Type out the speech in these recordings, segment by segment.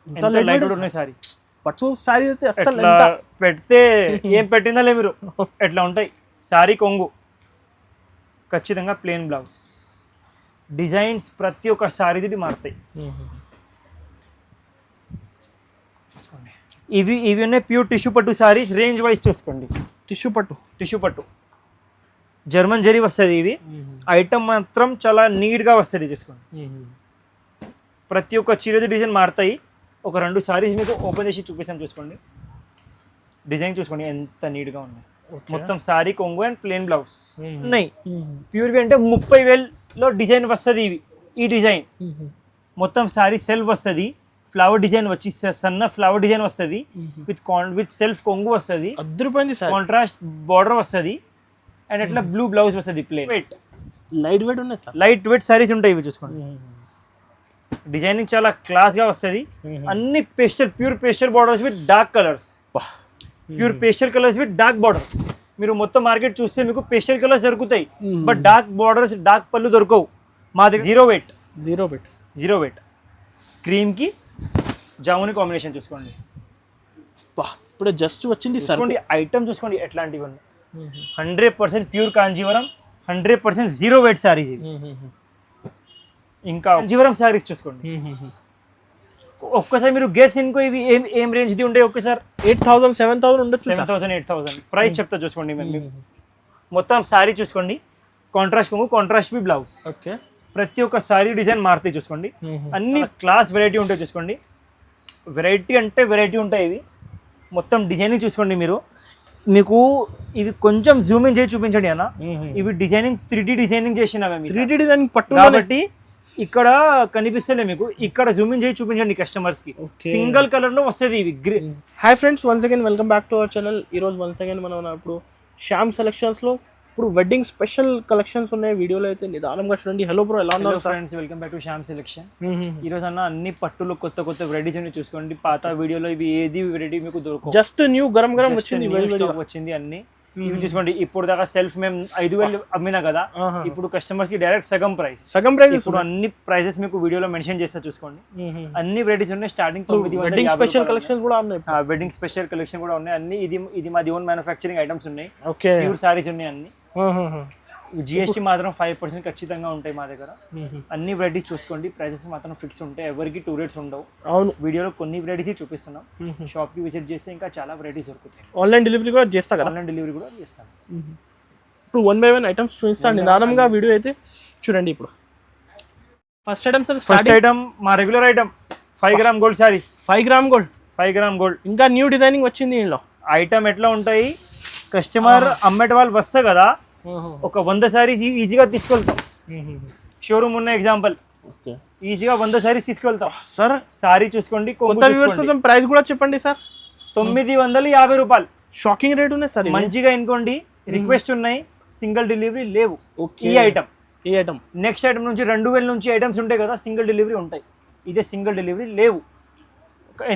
Light weight ఉన్నాయి sorry. పట్టు sorry అయితే అసలు పెడితే ఏం పెట్టిందా లే మీరు, ఎట్లా ఉంటాయి. సారీ కొంగు ఖచ్చితంగా ప్లెయిన్ బ్లౌజ్, డిజైన్స్ ప్రతి ఒక్క సారీది మారుతాయి. ఇవి ఉన్నాయి ప్యూర్ టిష్యూ పట్టు సారీస్. రేంజ్ వైజ్ చూసుకోండి. టిష్యూ పట్టు జర్మన్ జరీ వస్తుంది. ఇవి ఐటమ్ మాత్రం చాలా నీట్గా వస్తుంది. చూసుకోండి ప్రతి ఒక్క చీరది డిజైన్ మారుతాయి. ఒక 2 సారీస్ మీకు ఓపెన్ చేసి చూపిస్తాం. చూసుకోండి డిజైన్ చూసుకోండి ఎంత నీట్గా ఉన్నాయి. మొత్తం సారీ కొంగు అండ్ ప్లెయిన్ బ్లౌజ్ ఉన్నాయి. ప్యూర్వి అంటే 30,000లో డిజైన్ వస్తుంది. ఇవి ఈ డిజైన్ మొత్తం సారీ సెల్ఫ్ వస్తుంది. ఫ్లవర్ డిజైన్ వచ్చి సన్న ఫ్లవర్ డిజైన్ వస్తుంది. విత్ సెల్ఫ్ కొంగు వస్తుంది. కాంట్రాస్ట్ బార్డర్ వస్తుంది. అండ్ అట్లా బ్లూ బ్లౌజ్ వస్తుంది. ప్లెయిన్ వెయిట్ లైట్ వెయిట్ ఉన్నాయి సార్. లైట్ వెయిట్ సారీస్ ఉంటాయి. ఇవి చూసుకోండి డిజైనింగ్ చాలా క్లాస్గా వస్తుంది. అన్ని pure pastel borders with dark colours. Pure pastel colours with dark borders. మీరు మొత్తం మార్కెట్ చూస్తే మీకు పేస్టల్ కలర్స్ దొరుకుతాయి, బట్ డార్క్ బార్డర్స్ డార్క్ పళ్ళు దొరకవు. మా దగ్గర జీరో వెయిట్ క్రీమ్కి జాముని కాంబినేషన్ చూసుకోండి. ఇప్పుడు జస్ట్ వచ్చింది సార్. ఐటమ్ చూసుకోండి ఎట్లాంటివి ఉన్నాయి. 100% pure Kanjeevaram, 100% zero wait saris. ఇంకా కాంజీవరం సారీస్ చూసుకోండి. ఒక్కసారి మీరు గెస్ ఇంకో ఇవి ఏం రేంజ్ది ఉంటాయి. ఒక్కసారి 8,000 7,000 ఉండొచ్చు. 7,000 8,000 ప్రైస్ చెప్తా చూసుకోండి. మొత్తం సారీ చూసుకోండి. కాంట్రాస్ట్ కొంగు, కాంట్రాస్ట్ బి బ్లౌజ్. ఓకే ప్రతి ఒక్క సారీ డిజైన్ మారుతాయి. చూసుకోండి అన్ని క్లాస్ వెరైటీ ఉంటాయి. చూసుకోండి వెరైటీ అంటే వెరైటీ ఉంటాయి. ఇవి మొత్తం డిజైనింగ్ చూసుకోండి. మీకు ఇవి కొంచెం జూమ్ ఇన్ చేసి చూపించండి అన్న. ఇవి designing 3D designing చేసినామే. 3D designing పట్టు కాబట్టి ఇక్కడ కనిపిస్తలే మీకు. ఇక్కడ జూమ్ ఇన్ చేసి చూపించండి కస్టమర్స్ కి. సింగిల్ కలర్ లో వస్తుంది ఇవి. Hi friends, once again welcome back to our channel. ఈరోజు వన్స్ అగైన్ మనం ఇప్పుడు శ్యామ్ సెలెక్షన్స్ లో ఇప్పుడు వెడ్డింగ్ స్పెషల్ కలెక్షన్స్ ఉన్నాయి. వీడియోలో అయితే నిదానంగా చూడండి. హలో బ్రో, ఎలా ఉన్నారు friends? Welcome back to Shyam selection. ఈ రోజు అన్న అన్ని పట్టులు కొత్త వెరైటీస్ ఉన్నాయి. చూసుకోండి పాత వీడియోలో ఇవి ఏది వెరైటీ మీకు దొరకవు. జస్ట్ న్యూ గరం వచ్చింది అన్ని. ఇవి చూసుకోండి. ఇప్పుడు దాకా సెల్ఫ్ మేము 5,000 అమ్మినా కదా, ఇప్పుడు కస్టమర్స్ కి డైరెక్ట్ సగం ప్రైస్. ఇప్పుడు అన్ని ప్రైసెస్ మీకు వీడియోలో మెన్షన్ చేస్తా. చూసుకోండి అన్ని వెరైటీస్ ఉన్నాయి. స్టార్టింగ్ 950 వెడ్డింగ్ స్పెషల్ కలెక్షన్స్ కూడా ఉన్నాయి. వెడ్డింగ్ స్పెషల్ కలెక్షన్ కూడా ఉన్నాయి. అన్ని ఇది మాది ఓన్ మ్యానుఫ్యాక్చరింగ్ ఐటమ్స్ ఉన్నాయి. ఓకే ప్యూర్ సారీస్ ఉన్నాయి అన్ని. జిఎస్టీ మాత్రం 5% ఖచ్చితంగా ఉంటాయి మా దగ్గర. అన్ని వెరైటీస్ చూసుకోండి. ప్రైసెస్ మాత్రం ఫిక్స్ ఉంటాయి. ఎవరికి 2 రేట్స్ ఉండవు. అవును, వీడియోలో కొన్ని వెరైటీస్ చూపిస్తున్నాం. షాప్ కి విజిట్ చేస్తే ఇంకా చాలా వెరైటీస్ దొరుకుతాయి. ఆన్లైన్ డెలివరీ కూడా చేస్తా కదా. ఆన్లైన్ డెలివరీ కూడా చేస్తాను. ఇప్పుడు 1 by 1 ఐటమ్స్ చూపిస్తాను నిదానంగా. వీడియో అయితే చూడండి. ఇప్పుడు ఫస్ట్ ఐటమ్ మా regular item 5 gram gold saris. 5 gram gold ఇంకా న్యూ డిజైనింగ్ వచ్చింది. దీనిలో ఐటమ్ ఎట్లా ఉంటాయి, కస్టమర్ అమ్మేట వాళ్ళు వస్తే కదా, ఒక 100 సారీస్ ఈజీగా తీసుకెళ్తాం. షోరూమ్ ఉన్న ఎగ్జాంపుల్, ఈజీగా 100 సారీస్ తీసుకెళ్తాం. సార్ సారీ చూసుకోండి. ప్రైస్ కూడా చెప్పండి సార్. 950 రూపాయలు. షాకింగ్ రేట్ ఉన్నాయి సార్. మంచిగా ఎన్నుకోండి. రిక్వెస్ట్ ఉన్నాయి. సింగిల్ డెలివరీ లేవు. ఈ ఐటమ్ నెక్స్ట్ ఐటమ్ నుంచి 2,000 నుంచి ఐటమ్స్ ఉంటాయి కదా, సింగిల్ డెలివరీ ఉంటాయి. ఇదే సింగిల్ డెలివరీ లేవు.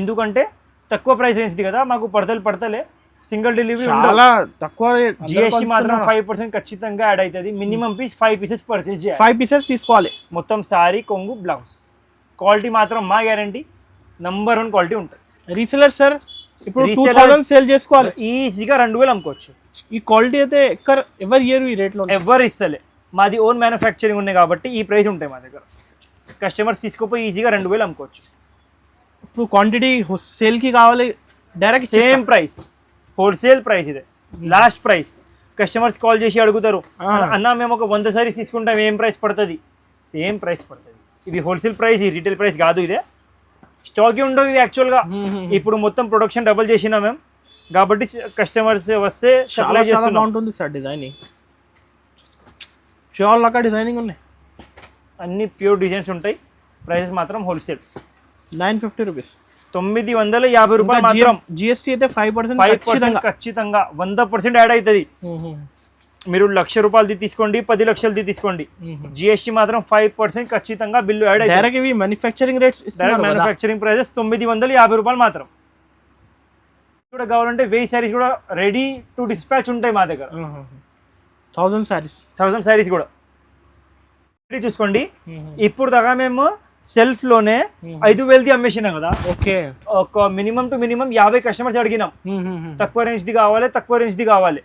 ఎందుకంటే తక్కువ ప్రైస్ రేంజ్ది కదా, మాకు పడతలే. సింగిల్ డెలివరీ చాలా తక్కువ. జిఎస్టీ మాత్రం 5% ఖచ్చితంగా యాడ్ అవుతుంది. మినిమం పీస్ 5 పీసెస్ పర్చేజ్ చేయాలి. 5 పీసెస్ తీసుకోవాలి. మొత్తం సారీ కొంగు బ్లౌజ్. క్వాలిటీ మాత్రం మా గ్యారంటీ నంబర్ 1 క్వాలిటీ ఉంటుంది. రీసెలర్ సార్ ఇప్పుడు 2000 సేల్ చేసుకోవాలి, ఈజీగా 2,000 అమ్ముకోవచ్చు. ఈ క్వాలిటీ అయితే ఎవరు ఇయర్ ఈ రేట్లో ఎవరు ఇస్తలే. మాది ఓన్ మ్యానుఫ్యాక్చరింగ్ ఉన్నాయి కాబట్టి ఈ ప్రైస్ ఉంటాయి మా దగ్గర. కస్టమర్స్ తీసుకోపోయి ఈజీగా 2,000 అమ్ముకోవచ్చు. ఇప్పుడు క్వాంటిటీ సేల్కి కావాలి, direct same price, wholesale price. ఇదే లాస్ట్ ప్రైస్. కస్టమర్స్ కాల్ చేసి అడుగుతారు, అన్న మేము ఒక 100 సారీస్ తీసుకుంటాం, ఏం ప్రైస్ పడుతుంది? సేమ్ ప్రైస్ పడుతుంది. ఇది హోల్సేల్ ప్రైస్, ఈ రీటైల్ ప్రైస్ కాదు. ఇదే స్టాక్ ఉండవు ఇవి యాక్చువల్గా. ఇప్పుడు మొత్తం ప్రొడక్షన్ డబుల్ చేసినా మేము కాబట్టి కస్టమర్స్ వస్తే సప్లై చేస్తున్నాం. బాగుంటుంది సార్ డిజైనింగ్. షాల్ లాగా డిజైనింగ్ ఉన్నాయి. అన్ని ప్యూర్ డిజైన్స్ ఉంటాయి. ప్రైసెస్ మాత్రం హోల్సేల్ 950 రూపీస్. 950 రూపాయలు మాత్రం. జిఎస్టీ అయితే 5% ఖచ్చితంగా 100% యాడ్ అవుతుంది. మీరు 1,00,000 రూపాయలది తీసుకోండి, 10 లక్షలది తీసుకోండి, జిఎస్టీ మాత్రం 5% ఖచ్చితంగా బిల్లు యాడ్ అవుతుంది. డైరెక్ట్ ఇవి మ్యానుఫ్యాక్చరింగ్ రేట్స్, మ్యానుఫ్యాక్చరింగ్ ప్రైసెస్ 950 రూపాయలు మాత్రం. కూడా కావాలంటే 1000 సారీస్ కూడా రెడీ టు డిస్పాచ్ ఉంటాయి మా దగ్గర. 1000 సారీస్ కూడా రెడీ చూసుకోండి. ఇప్పుడు దాకా మేము సెల్ఫ్ లోనే 5,000ది అమ్మేసినాం కదా. ఓకే. ఒక మినిమం టు మినిమం 50 కస్టమర్స్ అడిగినాం తక్కువ రేంజ్ది కావాలి.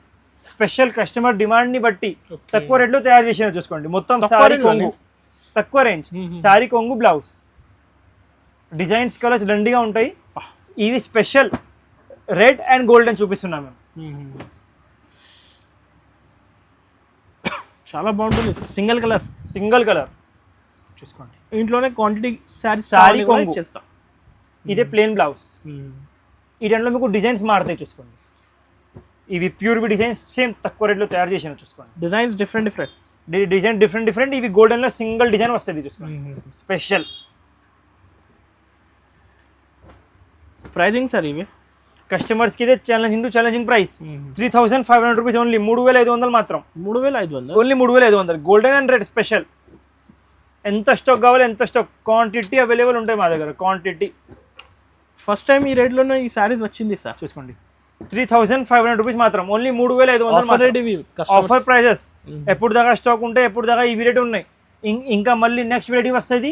స్పెషల్ కస్టమర్ డిమాండ్ ని బట్టి తక్కువ రేట్లో తయారు చేసిన చూసుకోండి. మొత్తం సారీ కొంగు, తక్కువ రేంజ్ సారీ కొంగు, బ్లౌజ్ డిజైన్స్ కలర్స్ దండిగా ఉంటాయి. ఇవి స్పెషల్ రెడ్ అండ్ గోల్డెన్ చూపిస్తున్నాం మేము. చాలా బాగుంటుంది. సింగిల్ కలర్ చూసుకోండి. ఇంట్లోనే క్వాంటిటీ సారీ కొంగు చేస్తాం. ఇదే ప్లెయిన్ బ్లౌజ్. ఈ దాంట్లో మీకు డిజైన్స్ మారుతాయి చూసుకోండి. ఇవి ప్యూర్ డిజైన్స్ సేమ్ తక్కువ రేట్లో తయారు చేసిన చూసుకోండి. Designs different. ఇవి గోల్డెన్ లో సింగిల్ డిజైన్ వస్తుంది చూసుకోండి. స్పెషల్ ప్రైజింగ్ సార్ ఇవి కస్టమర్స్ కి ఇదే ఛాలెంజింగ్ ప్రైస్ 3,500 రూపీస్ ఓన్లీ. 3,500 మాత్రం. 3,500 only 3,500. Golden and red special. ఎంత స్టాక్ కావాలి ఎంత స్టాక్, క్వాంటిటీ అవైలబుల్ ఉంటాయి మా దగ్గర. క్వాంటిటీ ఫస్ట్ టైం ఈ రేట్లోనే ఈ సారీస్ వచ్చింది సార్. చూసుకోండి 3,500 రూపీస్ మాత్రం. Only 3,500 offer prices. ఎప్పుడు దాకా స్టాక్ ఉంటాయి, ఎప్పుడు దాకా ఈ వెరైటీ ఉన్నాయి. ఇంకా మళ్ళీ నెక్స్ట్ వెరైటీ వస్తుంది.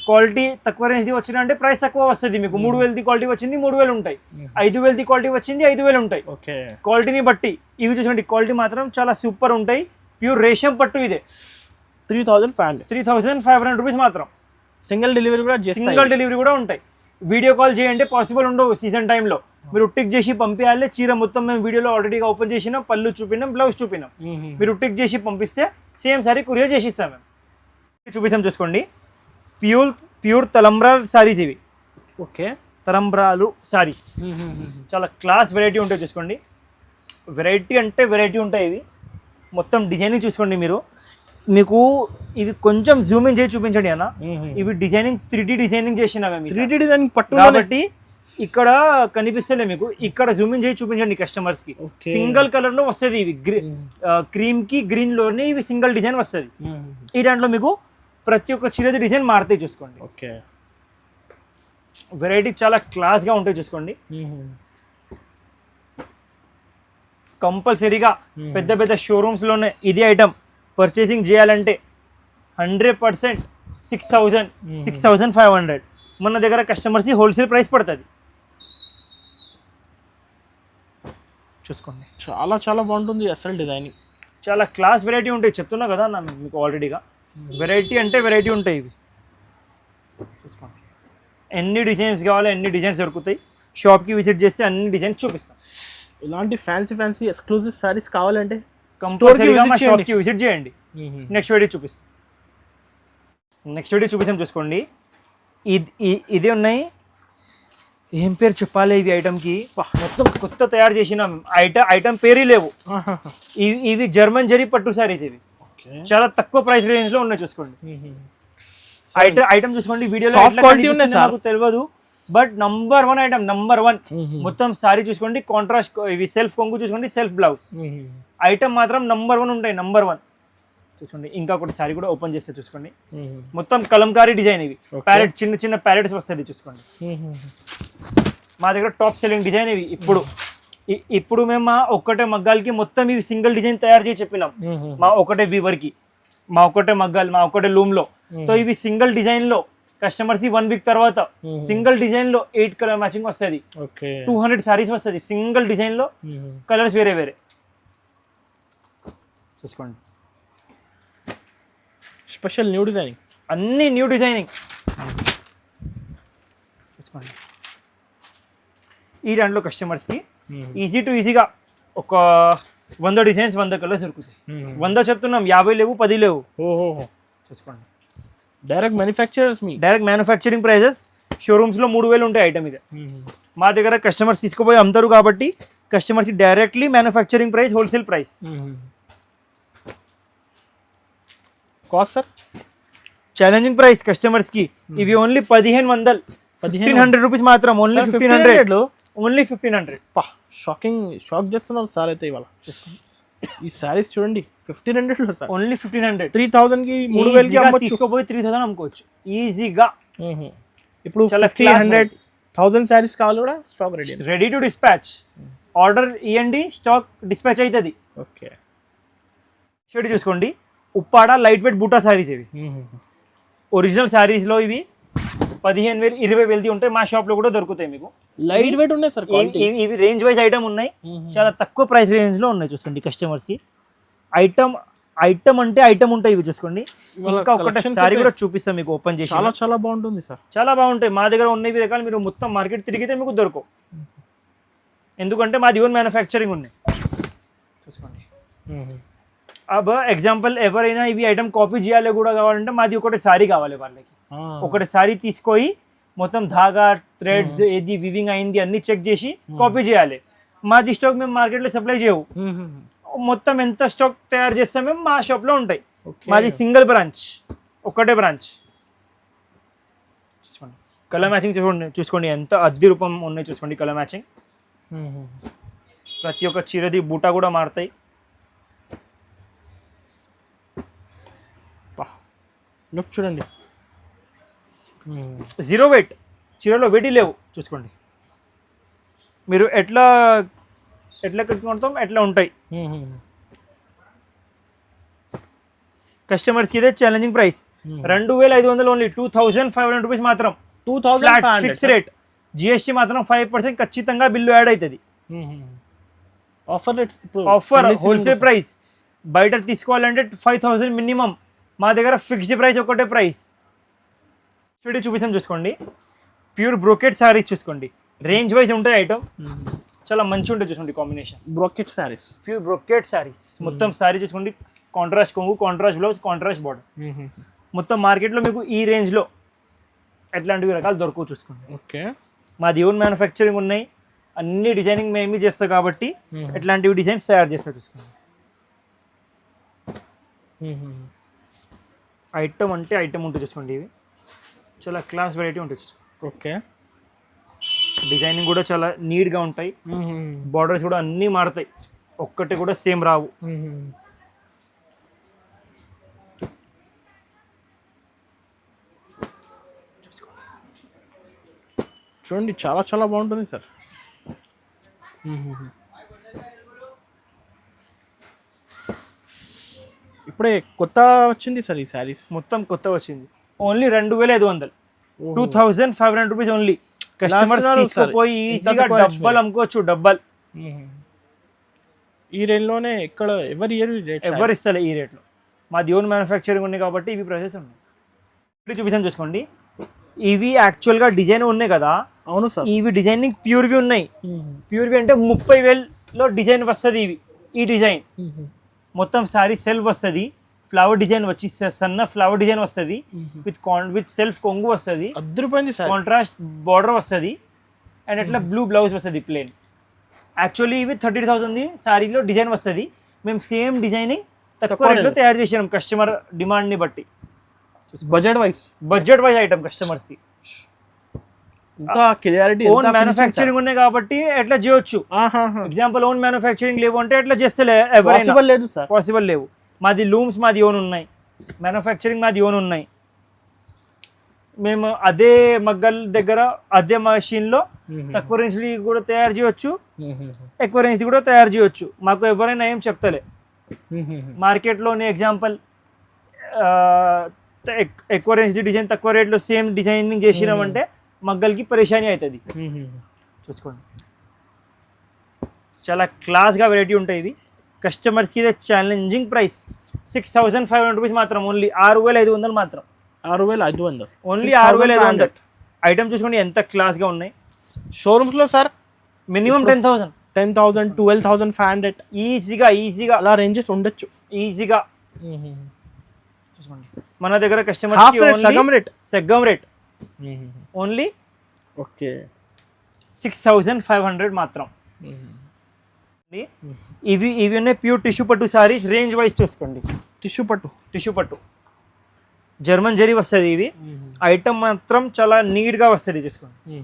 క్వాలిటీ తక్కువ రేంజ్ది వచ్చిన అంటే ప్రైస్ తక్కువ వస్తుంది మీకు. 3,000ది క్వాలిటీ వచ్చింది 3,000 ఉంటాయి. 5,000ది క్వాలిటీ వచ్చింది 5,000 ఉంటాయి. ఓకే. క్వాలిటీని బట్టి ఇవి చూసుకోండి. క్వాలిటీ మాత్రం చాలా సూపర్ ఉంటాయి. ప్యూర్ రేషం పట్టు ఇదే. 3,500 రూపీస్ మాత్రం. సింగిల్ డెలివరీ కూడా ఉంటాయి. వీడియో కాల్ చేయండి, పాసిబుల్ ఉండవు సీజన్ టైంలో. మీరు టిక్ చేసి పంపించాలి. చీర మొత్తం మేము వీడియోలో ఆల్రెడీగా ఓపెన్ చేసినాం, పళ్ళు చూపినాం, బ్లౌజ్ చూపినాం. మీరు టిక్ చేసి పంపిస్తే సేమ్ సారీ కొరియర్ చేసి ఇస్తాం మేము. చూపిస్తాం చూసుకోండి. ప్యూర్ తలంబ్రాలు సారీస్ ఇవి. ఓకే. తలంబ్రాలు సారీస్ చాలా క్లాస్ వెరైటీ ఉంటాయి చూసుకోండి. వెరైటీ అంటే వెరైటీ ఉంటాయి ఇవి. మొత్తం డిజైనింగ్ చూసుకోండి మీరు. మీకు ఇవి కొంచెం జూమింగ్ చేసి చూపించండి అన్న. ఇవి డిజైనింగ్ 3D డిజైనింగ్ చేసినా మేము. 3D డిజైనింగ్ పట్టు కాబట్టి ఇక్కడ కనిపిస్తలే మీకు. ఇక్కడ జూమింగ్ చేసి చూపించండి కస్టమర్స్ కి. సింగిల్ కలర్ లో వస్తుంది ఇవి. క్రీమ్ కి గ్రీన్ లోనే ఇవి సింగిల్ డిజైన్ వస్తుంది. ఈ దాంట్లో మీకు ప్రతి ఒక్క చీరది డిజైన్ మారుతాయి చూసుకోండి. ఓకే. వెరైటీ చాలా క్లాస్ గా ఉంటాయి చూసుకోండి. కంపల్సరీగా పెద్ద పెద్ద షోరూమ్స్ లోనే ఇది ఐటమ్ పర్చేసింగ్ చేయాలంటే 100% 6,000 6,500 మన దగ్గర కస్టమర్స్ హోల్సేల్ ప్రైస్ పడుతుంది చూసుకోండి. చాలా చాలా బాగుంటుంది అసలు డిజైనింగ్. చాలా క్లాస్ వెరైటీ ఉంటాయి చెప్తున్నా కదా నా మీకు ఆల్రెడీగా. వెరైటీ అంటే వెరైటీ ఉంటాయి ఇవి చూసుకోండి. ఎన్ని డిజైన్స్ కావాలో అన్ని డిజైన్స్ దొరుకుతాయి. షాప్కి విజిట్ చేస్తే అన్ని డిజైన్స్ చూపిస్తాం. ఇలాంటి ఫ్యాన్సీ ఎక్స్క్లూజివ్ సారీస్ కావాలంటే కంపల్సరీగా మా షాప్కి విజిట్ చేయండి. నెక్స్ట్ వీడియో చూపిస్తాం చూసుకోండి. ఇది ఉన్నాయి. ఏం పేరు చెప్పాలి ఇవి ఐటమ్కి? మొత్తం కొత్త తయారు చేసిన ఐటమ్ పేరు లేవు. ఇవి జర్మన్ జరీ పట్టు సారీస్. ఇవి చాలా తక్కువ ప్రైస్ రేంజ్ లో ఉన్నాయి చూసుకోండి. ఐటమ్ చూసుకోండి. వీడియోలో నాకు తెలియదు బట్ నంబర్ 1 ఐటమ్. నంబర్ 1 మొత్తం సారీ చూసుకోండి. కాంట్రాస్ట్ ఇవి సెల్ఫ్ కొంగు చూసుకోండి, సెల్ఫ్ బ్లౌజ్ ఐటమ్ మాత్రం నంబర్ 1 ఉంటాయి. నంబర్ 1 చూసుకోండి. ఇంకా ఒకటి సారీ కూడా ఓపెన్ చేస్తే చూసుకోండి. మొత్తం కలంకారీ డిజైన్. ఇవి ప్యారెట్ చిన్న చిన్న ప్యారెట్స్ వస్తుంది చూసుకోండి. మా దగ్గర టాప్ సెల్లింగ్ డిజైన్ ఇవి. ఇప్పుడు మేము మా ఒక్కటే మగ్గాలకి మొత్తం ఇవి సింగిల్ డిజైన్ తయారు చేసి చెప్పినాం. మా ఒకటే వీవర్ కి, మా ఒక్కటే మగ్గాలు, మా ఒక్కటే లూమ్ లో. సో ఇవి సింగిల్ డిజైన్ లో కస్టమర్స్ 1 వీక్ తర్వాత సింగిల్ డిజైన్ లో 8 కలర్ మ్యాచింగ్ వస్తుంది. 200 సారీస్ వస్తుంది సింగిల్ డిజైన్ లో. కలర్స్ వేరే వేరే చూసుకోండి. స్పెషల్ న్యూ డిజైనింగ్, అన్ని న్యూ డిజైనింగ్ చూసుకోండి. ఈ దాంట్లో కస్టమర్స్కి ఈజీగా ఒక 100 డిజైన్స్ 100 కలర్స్ దొరుకుతాయి. 100 చెప్తున్నాం, 50 లేవు, 10 లేవు. చూసుకోండి. డైరెక్ట్ మ్యానుఫ్యాక్చరింగ్ ప్రైజెస్ షోరూమ్స్లో 3,000 ఉంటాయి ఐటమ్ ఇది. మా దగ్గర కస్టమర్స్ తీసుకుపోయి అమ్ముతారు కాబట్టి కస్టమర్స్కి directly manufacturing price, wholesale price. Cost sir challenging price కస్టమర్స్కి. ఇవి ఓన్లీ 1,500 రూపీస్ మాత్రం. ఓన్లీ 1,500. ఓన్లీ 1,500. షాక్ చేస్తున్నారు సార్ అయితే ఇవాళ. ఈ సారీస్ చూడండి 1,500 సార్. ఓన్లీ 1,500. 3,000కి 3,000 తీసుకోపోయి 3,000 అమ్ముకోవచ్చు ఈజీగా. ఇప్పుడు 1,500 సారీస్ కావాలి కూడా stock ready to dispatch. Order ఇవ్వండి, స్టాక్ డిస్పాచ్ అవుతుంది. ఓకే. షర్ట్ చూసుకోండి. ఉప్పాడ లైట్ వెయిట్ బూటా సారీస్. ఇవి ఒరిజినల్ సారీస్లో ఇవి 15,000 20,000 ఉంటాయి, మా షాప్ లో కూడా దొరుకుతాయి మీకు. లైట్ వెయిట్ ఉన్నాయి సార్. ఇవి రేంజ్ వైజ్ ఐటమ్ ఉన్నాయి, చాలా తక్కువ ప్రైస్ రేంజ్ లో ఉన్నాయి. చూసుకోండి కస్టమర్స్, ఐటమ్ అంటే ఐటమ్ ఉంటాయి ఇవి. చూసుకోండి, ఇంకా ఒకసారి కూడా చూపిస్తాం మీకు ఓపెన్ చేసి. చాలా చాలా బాగుంటుంది సార్, చాలా బాగుంటాయి. మా దగ్గర ఉన్నవి రకాలు మీరు మొత్తం మార్కెట్ తిరిగితే మీకు దొరకవు, ఎందుకంటే మాది ఓన్ మ్యానుఫ్యాక్చరింగ్ ఉన్నాయి. చూసుకోండి, అబ్ ఎగ్జాంపుల్ ఎవరైనా ఇవి ఐటమ్ కాపీ చేయాలి కూడా కావాలంటే మాది ఒకటి సారీ కావాలి వాళ్ళకి. ఒకటి సారీ తీసుకొని మొత్తం ధాగా థ్రెడ్స్ ఏది వివింగ్ అయింది అన్ని చెక్ చేసి కాపీ చేయాలి. మాది స్టాక్ మేము మార్కెట్లో సప్లై చేయవు, మొత్తం ఎంత స్టాక్ తయారు చేస్తాం మేము మా షాప్లో ఉంటాయి. మాది సింగిల్ బ్రాంచ్, ఒక్కటే బ్రాంచ్. చూసుకోండి కలర్ మ్యాచింగ్ చూసుకోండి ఎంత అద్దె రూపం ఉన్నాయి. చూసుకోండి కలర్ మ్యాచింగ్, ప్రతి ఒక్క చీరది బూటా కూడా మారుతాయి. లుక్ చూడండి, జీరో వెయిట్, చీరలో వెయిట్ లేవు. చూసుకోండి మీరు ఎట్లా కట్టుకుంటాం ఎట్లా ఉంటాయి. కస్టమర్స్కి ఇదే ఛాలెంజింగ్ ప్రైస్ 2,500 ఓన్లీ, 2,500 రూపీస్ మాత్రం. 2,000 ఫిక్స్ రేట్, జిఎస్టీ మాత్రం 5% ఖచ్చితంగా బిల్లు యాడ్ అవుతుంది. ఆఫర్ హోల్సేల్ ప్రైస్, బయట తీసుకోవాలంటే 5,000 మినిమం, మా దగ్గర ఫిక్స్డ్ ప్రైస్ ఒకటే ప్రైస్. చూపిస్తాం. చూసుకోండి ప్యూర్ బ్రోకెట్ శారీస్, చూసుకోండి రేంజ్ వైజ్ ఉంటాయి ఐటమ్, చాలా మంచిగా ఉంటుంది. చూసుకోండి combination brocade saris, pure brocade saris. మొత్తం శారీ చూసుకోండి, కాంట్రాస్ట్ కొంగు, కాంట్రాస్ట్ బ్లౌజ్, కాంట్రాస్ట్ బార్డర్. మొత్తం మార్కెట్లో మీకు ఈ రేంజ్లో ఎట్లాంటివి రకాలు దొరకవు. చూసుకోండి, ఓకే మాది ఓన్ మ్యానుఫ్యాక్చరింగ్ ఉన్నాయి, అన్ని డిజైనింగ్ మేమే చేస్తాం కాబట్టి ఎట్లాంటివి డిజైన్స్ తయారు చేస్తా. చూసుకోండి ఐటమ్ అంటే ఐటమ్ ఉంటుంది. చూసుకోండి ఇవి చాలా క్లాస్ వెరైటీ ఉంటుంది. ఓకే డిజైనింగ్ కూడా చాలా నీట్గా ఉంటాయి, బార్డర్స్ కూడా అన్నీ మారుతాయి, ఒక్కటి కూడా సేమ్ రావు. చూడండి చాలా చాలా బాగుంటుంది సార్. ఇప్పుడే కొత్త వచ్చింది సార్ ఈ శారీస్, మొత్తం కొత్త వచ్చింది. Only 2,500, 2,500 rupees only. కస్టమర్స్ తీసుకుపోయి ఈజీగా డబ్బల్ అమ్ముకోవచ్చు, డబ్బల్. ఈ రేంజ్లోనే ఇక్కడ ఎవరు ఇస్తలే ఈ రేట్లో, మాది ఓన్ మ్యానుఫ్యాక్చరింగ్ ఉంది కాబట్టి ఇవి ప్రైసెస్ ఉన్నాయి. ఇప్పుడు చూపిస్తాం. చూసుకోండి ఇవి యాక్చువల్గా డిజైన్ ఉన్నాయి కదా. అవును సార్, ఇవి డిజైనింగ్ ప్యూర్వి ఉన్నాయి. ప్యూర్వి అంటే 30,000లో డిజైన్ వస్తుంది. ఇవి ఈ డిజైన్ మొత్తం సారీ సెల్ఫ్ వస్తుంది, ఫ్లవర్ డిజైన్ వచ్చి సన్న ఫ్లవర్ డిజైన్ వస్తుంది, విత్ సెల్ఫ్ కొంగు వస్తుంది, కాంట్రాస్ట్ బార్డర్ వస్తుంది, అండ్ అట్లా బ్లూ బ్లౌజ్ వస్తుంది ప్లేన్. యాక్చువల్లీ ఇవి 30,000 సారీలో డిజైన్ వస్తుంది. మేము సేమ్ డిజైనింగ్ తక్కువ రేట్లో తయారు చేసినాం కస్టమర్ డిమాండ్ని బట్టి. Budget wise item customers own manufacturing ఉన్నాయి కాబట్టి ఎట్లా చేయొచ్చు. ఎగ్జాంపుల్ ఓన్ మ్యానుఫ్యాక్చరింగ్ లేవు అంటే ఎట్లా చేస్తలే, ఎవరైనా పాసిబుల్ లేవు. మాది లూమ్స్ మాది ఓన్ ఉన్నాయి, మ్యానుఫ్యాక్చరింగ్ మాది ఓన్ ఉన్నాయి. మేము అదే మగ్గల దగ్గర అదే మషిన్లో తక్కువ రేంజ్ది కూడా తయారు చేయొచ్చు, ఎక్కువ రేంజ్ది కూడా తయారు చేయొచ్చు. మాకు ఎవరైనా ఏం చెప్తలే. మార్కెట్లోనే ఎగ్జాంపుల్ ఎక్కువ రేంజ్ది డిజైన్ తక్కువ రేట్లో సేమ్ డిజైనింగ్ చేసినామంటే మగ్గలకి పరేషానీ అవుతుంది. చూసుకోండి చాలా క్లాస్గా వెరైటీ ఉంటాయి ఇవి. కస్టమర్స్కి ఇదే ఛాలెంజింగ్ ప్రైస్ 6,500 రూపీస్ మాత్రం, ఓన్లీ 6,500 మాత్రం. 6,500 ఓన్లీ 6,500. ఐటమ్ చూసుకోండి ఎంత క్లాస్గా ఉన్నాయి. షోరూమ్స్లో సార్ మినిమం 10,000, 12,500 ఈజీగా అలా రేంజెస్ ఉండొచ్చు ఈజీగా. చూసుకోండి మన దగ్గర కస్టమర్స్ సగం రేట్ ఓన్లీ ఓకే 6,500 మాత్రం. ఇవి ఉన్నాయి ప్యూర్ టిష్యూ పట్టు సారీస్. రేంజ్ వైజ్ చూసుకోండి, టిష్యూ పట్టు జర్మన్ జరీ వస్తుంది. ఇవి ఐటమ్ మాత్రం చాలా నీట్గా వస్తుంది. చూసుకోండి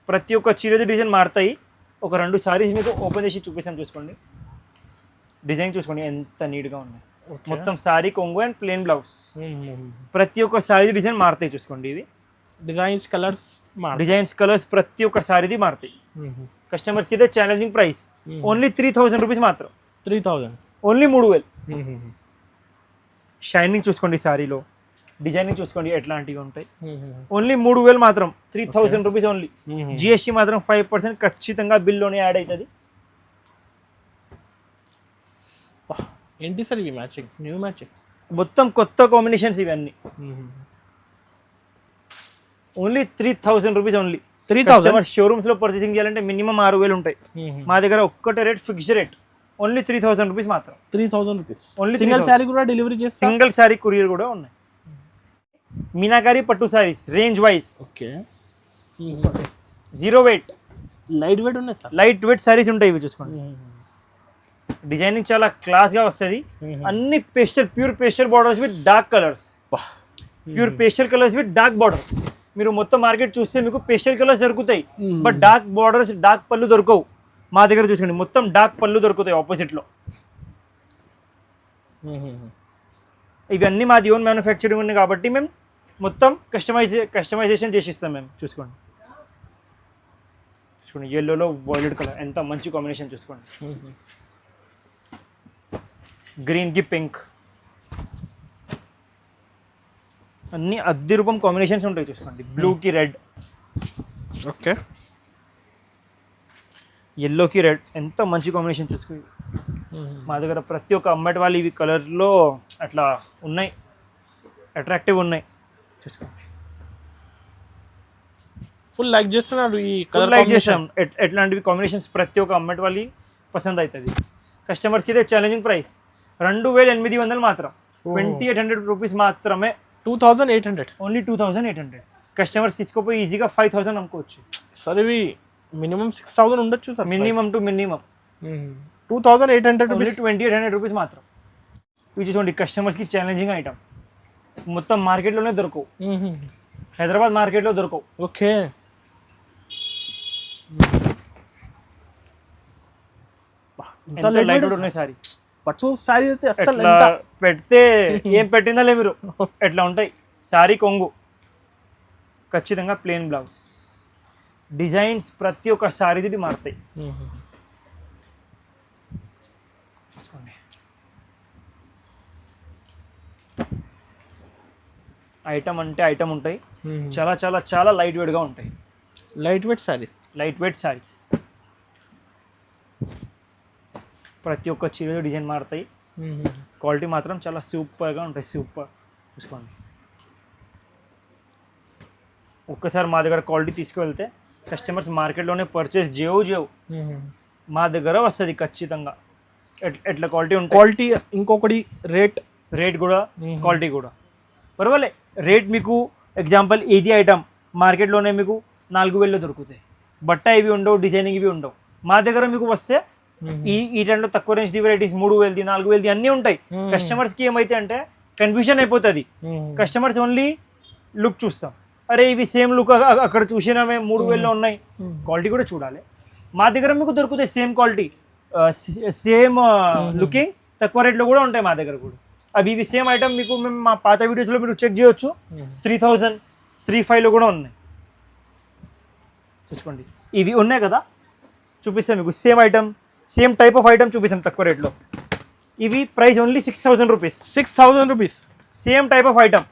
ప్రతి ఒక్క చీరది డిజైన్ మారుతాయి. ఒక 2 సారీస్ మీకు ఓపెన్ చేసి చూపిస్తాం. చూసుకోండి డిజైన్ చూసుకోండి ఎంత నీట్గా ఉన్నాయి. మొత్తం సారీ కొంగు అండ్ ప్లెయిన్ బ్లౌజ్, ప్రతి ఒక్క సారీ డిజైన్ మారుతాయి. చూసుకోండి ఇవి డిజైన్స్ కలర్స్ ప్రతి ఒక్క సారీది మారుతాయి. కస్టమర్స్కి ఇదే ఛాలెంజింగ్ ప్రైస్ ఓన్లీ 3,000 రూపీస్ మాత్రం. 3,000 ఓన్లీ 3,000. షైనింగ్ చూసుకోండి సారీలో డిజైనింగ్ చూసుకోండి ఎట్లాంటివి ఉంటాయి. ఓన్లీ 3000 మాత్రం, 3000 రూపీస్ ఓన్లీ. జిఎస్టీ మాత్రం 5% ఖచ్చితంగా బిల్లోనే యాడ్ అవుతుంది. ఏంటి సార్ ఇవి మ్యాచింగ్, న్యూ మ్యాచింగ్, మొత్తం కొత్త కాంబినేషన్స్ ఇవన్నీ. Only 3000 rupees only. 3000 షోరూమ్స్ లో పర్చేసింగ్ చేయాలంటే మినిమం 6000 ఉంటాయి. మా దగ్గర ఒక్కటే rate, fixed rate, only 3000 rupees మాత్రం. 3000 రూపీస్ ఓన్లీ సింగిల్ శారీ కూడా డెలివరీ చేస్తాం. సింగిల్ శారీ కొరియర్ కూడా ఉన్నాయి. మీనాకారి పట్టు sarees range wise. Okay, 0 weight, light weight ఉన్నాయి సార్. లైట్ వెయిట్ సారీస్ ఉంటాయి ఇవి చూసుకోండి. డిజైనింగ్ చాలా క్లాస్ గా వస్తుంది. అన్ని pastel, pure pastel borders with dark colours. Pure pastel colours with dark borders. మీరు మొత్తం మార్కెట్ చూస్తే మీకు పేస్టల్ కలర్స్ దొరుకుతాయి, బట్ డార్క్ బార్డర్స్, డార్క్ పళ్ళు దొరకవు. మా దగ్గర చూసుకోండి మొత్తం డార్క్ పళ్ళు దొరుకుతాయి ఆపోజిట్ లో. ఇవన్నీ మాది ఓన్ మ్యానుఫ్యాక్చరింగ్ ఉంది కాబట్టి మేము మొత్తం కస్టమైజేషన్ చేసిస్తాం మేము. చూసుకోండి ఎల్లోలో వైలెట్ కలర్ ఎంత మంచి కాంబినేషన్ చూసుకోండి. గ్రీన్ కి పింక్, అన్ని అద్దె రూపం కాంబినేషన్స్ ఉంటాయి చూసుకోండి. బ్లూ కి రెడ్, ఓకే, ఎల్లో కి రెడ్, ఎంత మంచి కాంబినేషన్ చూసుకోండి. మా దగ్గర ప్రతి ఒక్క అమ్మటి వాళ్ళు ఇవి కలర్లో అట్లా ఉన్నాయి, అట్రాక్టివ్ ఉన్నాయి చూసుకోండి. ఫుల్ లైక్ చేస్తున్నారు ఈ కలర్, లైక్ చేసాం. ఎట్లాంటివి కాంబినేషన్స్ ప్రతి ఒక్క అమ్మటి వాళ్ళు పసంద్ అవుతుంది. కస్టమర్స్కి అయితే ఛాలెంజింగ్ ప్రైస్ 2800 మాత్రం, 2800 రూపీస్ మాత్రమే. 2800, ఓన్లీ 2800. కస్టమర్స్ తీసుకోపోయి ఈజీగా 5000 అమ్ముకోవచ్చు. సార్ ఇవి మినిమం 6000 ఉండొచ్చు sir. Minimum to minimum 2800 only 2800 rupees మాత్రం. ఇవి చూసుకోండి కస్టమర్స్కి ఛాలెంజింగ్ ఐటమ్. మొత్తం మార్కెట్లోనే దొరకవు, హైదరాబాద్ మార్కెట్లో దొరకవు. ఓకే, లైట్ ఉన్నాయి సారీ. పట్టు సారీ అయితే అసలు పెడితే ఏం పెట్టిందలే మీరు, ఎట్లా ఉంటాయి. సారీ కొంగు ఖచ్చితంగా ప్లెయిన్ బ్లౌజ్. డిజైన్స్ ప్రతి ఒక్క సారీది మారుతాయి. ఐటమ్ అంటే ఐటమ్ ఉంటాయి. చాలా చాలా చాలా లైట్ వెయిట్గా ఉంటాయి. Light weight saris, light weight saris. ప్రతి ఒక్క చీర డిజైన్ మారుతాయి. క్వాలిటీ మాత్రం చాలా సూపర్గా ఉంటాయి. సూపర్ చూసుకోండి. ఒక్కసారి మా దగ్గర క్వాలిటీ తీసుకువెళ్తే కస్టమర్స్ మార్కెట్లోనే పర్చేస్ చేయవు. మా దగ్గర వస్తుంది ఖచ్చితంగా. ఎట్లా క్వాలిటీ ఉంటుంది. క్వాలిటీ ఇంకొకటి రేట్ కూడా, క్వాలిటీ కూడా పర్వాలే. రేట్ మీకు ఎగ్జాంపుల్ ఇది ఐటమ్ మార్కెట్లోనే మీకు 4000లో దొరుకుతాయి. బట్ట ఇవి ఉండవు, డిజైనింగ్ ఇవి ఉండవు. మా దగ్గర మీకు వస్తే ఈ టైంలో తక్కువ రేంజ్ వెరైటీస్ 3000, 4000 అన్నీ ఉంటాయి. కస్టమర్స్కి ఏమైతే అంటే కన్ఫ్యూజన్ అయిపోతుంది. కస్టమర్స్ ఓన్లీ లుక్ చూస్తాం, అరే ఇవి సేమ్ లుక్ అక్కడ చూసినా మేము 3000లో ఉన్నాయి. క్వాలిటీ కూడా చూడాలి. మా దగ్గర మీకు దొరుకుతాయి సేమ్ క్వాలిటీ, సేమ్ లుకింగ్, తక్కువ రేట్లో కూడా ఉంటాయి మా దగ్గర కూడా. అవి ఇవి సేమ్ ఐటమ్ మీకు మేము మా పాత వీడియోస్లో మీరు చెక్ చేయొచ్చు. 3000, 3500లో కూడా ఉన్నాయి చూసుకోండి. ఇవి ఉన్నాయి కదా, చూపిస్తాం మీకు. Same item, same type of item చూపిస్తాం తక్కువ రేట్లో. ఇవి price only 6000 rupees. 6000 rupees same type of item.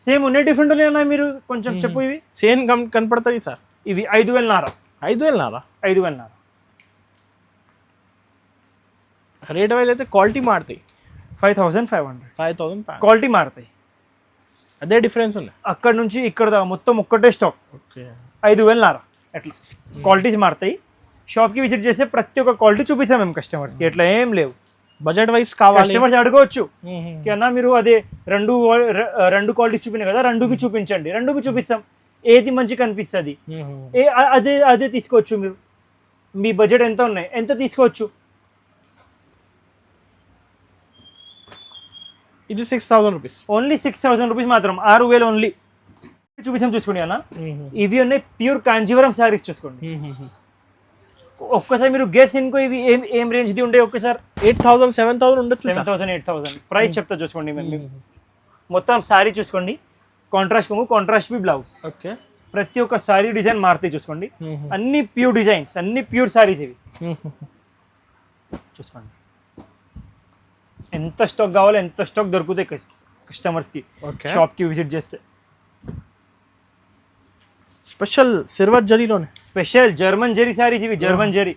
Same ఉన్నాయి, డిఫరెంట్ ఉన్నాయి. మీరు కొంచెం చెప్పు. ఇవి సేమ్ కనపడతాయి సార్. ఇవి 5000 5,500 రేట్ వైజ్ అయితే క్వాలిటీ మారుతాయి. 5500 క్వాలిటీ మారుతాయి. అదే డిఫరెన్స్ ఉన్నాయి. అక్కడ నుంచి ఇక్కడ దాకా మొత్తం ఒక్కటే స్టాక్. 5000 ఎట్లా క్వాలిటీస్ మారుతాయి. షాప్కి విజిట్ చేస్తే ప్రతి ఒక్క క్వాలిటీ చూపిస్తాం మేము కస్టమర్స్. ఎట్లా ఏం లేవు. బడ్జెట్ వైజ్ కావాలి కస్టమర్స్ అడగవచ్చు, అన్నా మీరు అదే రెండు క్వాలిటీ చూపినాయి కదా, రెండుకి చూపించండి. రెండుకి చూపిస్తాం. ఏది మంచి కనిపిస్తుంది అదే తీసుకోవచ్చు. మీరు మీ బడ్జెట్ ఎంత ఉన్నాయి, ఎంత తీసుకోవచ్చు. ఇది 6000 రూపీస్. ఓన్లీ 6000 రూపీస్ మాత్రం. 6000 ఓన్లీ చూపిస్తాం. చూసుకోండి అన్న, ఇవి ఉన్నాయి ప్యూర్ కాంజీవరం శారీస్. చూసుకోండి ఒక్కసారి మీరు గెస్ ఇంకో ఇవి ఏం రేంజ్ది ఉంటాయి. ఒక్కసారి 8000, 7000 ఉండొచ్చు. 7000, 8000 ప్రైస్ చెప్తా చూసుకోండి. మొత్తం శారీ చూసుకోండి. కాంట్రాస్ట్ కొంగు, కాంట్రాస్ట్ బి బ్లౌజ్. ఓకే, ప్రతి ఒక్క శారీ డిజైన్ మారుతాయి చూసుకోండి. అన్ని ప్యూర్ డిజైన్స్, అన్ని ప్యూర్ శారీస్ ఇవి. చూసుకోండి ఎంత స్టాక్ కావాలో ఎంత స్టాక్ దొరుకుతాయి. కస్టమర్స్కి ఓకే షాప్కి విజిట్ చేస్తే. స్పెషల్ సిల్వర్ జరీలోనే స్పెషల్ జర్మన్ జెరీ సారీస్ ఇవి, జర్మన్ జెరీ.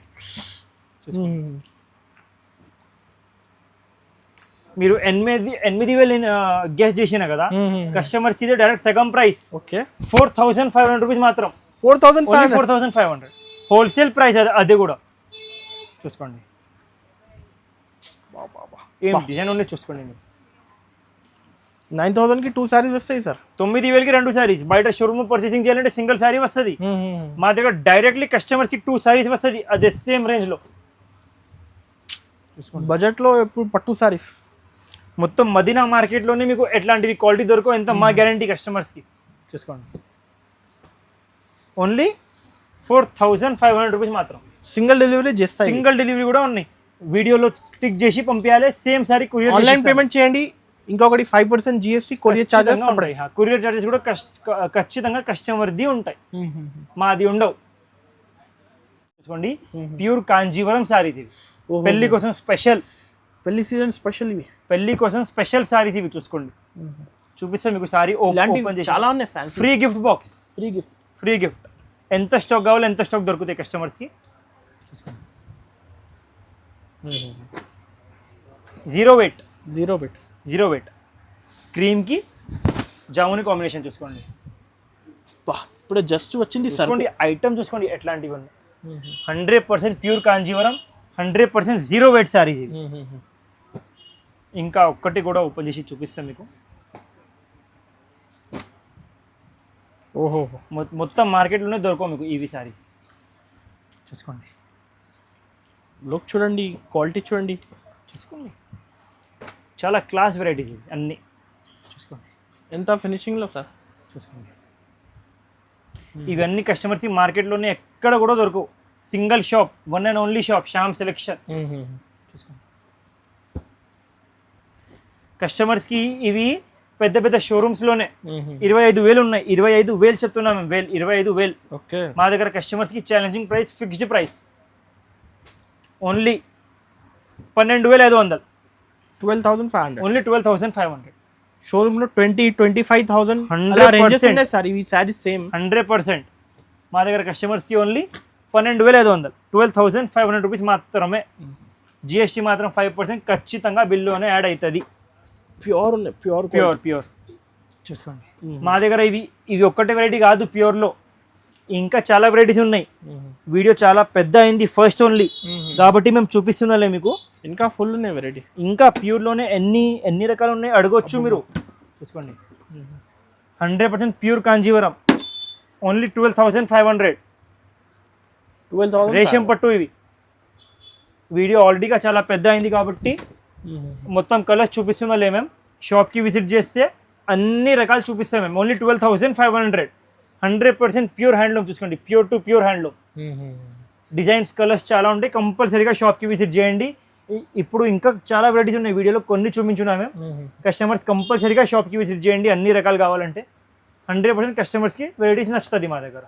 మీరు 8,000 గెస్ట్ చేసిన కదా, కస్టమర్స్ ఇది డైరెక్ట్ సగం ప్రైస్. ఓకే 4,500 రూపీస్ మాత్రం. 4,500 4,500 హోల్సేల్ ప్రైస్ అది కూడా. చూసుకోండి ఏం డిజైన్ ఉన్నాయి చూసుకోండి. 9,000కి 2 సారీస్ వస్తాయి సార్. 9,000కి 2 సారీస్. బయట షోరూమ్ పర్చేసింగ్ చేయాలంటే సింగిల్ సారీ వస్తుంది. మా దగ్గర డైరెక్ట్లీ కస్టమర్స్కి 2 సారీస్ వస్తుంది అదే సేమ్ రేంజ్లో. బడ్జెట్లో ఇప్పుడు పట్టు సారీస్ మొత్తం మదీనా మార్కెట్లోనే మీకు ఎట్లాంటివి క్వాలిటీ దొరకవు, ఎంత మా గ్యారంటీ కస్టమర్స్కి. చూసుకోండి ఓన్లీ 4,500 రూపీస్ మాత్రం. సింగిల్ డెలివరీ చేస్తాయి. సింగిల్ డెలివరీ కూడా ఉన్నాయి. వీడియోలో స్టిక్ చేసి పంపించాలి. Same sorry courier online payment చేయండి. ఇంకొకటి 5% GST కొరియర్ చార్జెస్ ఉంటాయి. కొరియర్ చార్జెస్ కూడా ఖచ్చితంగా కస్టమర్ది ఉంటాయి, మాది ఉండవు. చూసుకోండి ప్యూర్ కాంజీవరం సారీస్ ఇవి. పెళ్లి కోసం స్పెషల్, పెళ్లి సీజన్ స్పెషల్ ఇవి. పెళ్లి కోసం స్పెషల్ సారీస్ ఇవి. చూసుకోండి చూపిస్తాం మీకు సారీ ఓపెన్ చేసి. చాలా ఉన్నాయి fancy. Free gift box, free gift. ఎంత స్టాక్ కావాలో ఎంత స్టాక్ దొరుకుతాయి కస్టమర్స్కి. చూసుకోండి జీరో వెయిట్ క్రీమ్కి జాముని కాంబినేషన్. చూసుకోండి ఇప్పుడు జస్ట్ వచ్చింది సార్. ఐటమ్ చూసుకోండి ఎట్లాంటివి ఉన్నాయి. 100% pure Kanjeevaram, 100% zero wait saris ఇవి. ఇంకా ఒక్కటి కూడా ఓపెన్ చేసి చూపిస్తాం మీకు. ఓహో మొత్తం మార్కెట్లోనే దొరకవు మీకు ఇవి సారీస్. చూసుకోండి లుక్ చూడండి, క్వాలిటీ చూడండి. చూసుకోండి చాలా క్లాస్ వెరైటీస్ ఇవి అన్నీ. చూసుకోండి ఎంత ఫినిషింగ్లో సార్. చూసుకోండి ఇవన్నీ కస్టమర్స్కి మార్కెట్లోనే ఎక్కడ కూడా దొరకవు. Single shop, one and only shop, Shyam selection. చూసుకోండి కస్టమర్స్కి ఇవి పెద్ద పెద్ద షోరూమ్స్లోనే 25,000 ఉన్నాయి. 25,000 చెప్తున్నాం మేము. 25,000. ఓకే మా దగ్గర కస్టమర్స్కి challenging price, fixed price only 12,500. 12,500. Only 12,500. షోరూమ్లో 20-25,000 sir ఇవి సారీస్ సేమ్. 100% మా దగ్గర కస్టమర్స్కి ఓన్లీ 12,500, 12,500 రూపీస్ మాత్రమే. జిఎస్టీ మాత్రం 5% ఖచ్చితంగా బిల్లునే యాడ్ అవుతుంది. ప్యూర్ ఉన్నాయి, ప్యూర్. చూసుకోండి మా దగ్గర ఇవి ఒక్కటే వెరైటీ కాదు ప్యూర్లో, ఇంకా చాలా వెరైటీస్ ఉన్నాయి. వీడియో చాలా పెద్ద అయింది ఫస్ట్ ఓన్లీ కాబట్టి మేము చూపిస్తుందాలే మీకు. ఇంకా ఫుల్ ఉన్నాయి వెరైటీ. ఇంకా ప్యూర్లోనే ఎన్ని రకాలు ఉన్నాయి అడగొచ్చు మీరు. చూసుకోండి 100% ప్యూర్ కాంజీవరం ఓన్లీ 12,500. 12,000 రేషం పట్టు ఇవి. వీడియో ఆల్రెడీగా చాలా పెద్ద అయింది కాబట్టి మొత్తం కలర్స్ చూపిస్తుందా మేము. షాప్కి విజిట్ చేస్తే అన్ని రకాలు చూపిస్తాం మేము. ఓన్లీ 12,500. 100% pure handloom. చూసుకోండి pure to pure handloom. Designs colours చాలా ఉంటాయి. కంపల్సరీగా షాప్కి విజిట్ చేయండి. ఇప్పుడు ఇంకా చాలా వెరైటీస్ ఉన్నాయి. వీడియోలో కొన్ని చూపించున్నాం మేము. కస్టమర్స్ కంపల్సరీగా షాప్కి విజిట్ చేయండి అన్ని రకాలు కావాలంటే. 100% కస్టమర్స్కి వెరైటీస్ నచ్చుతుంది మా దగ్గర.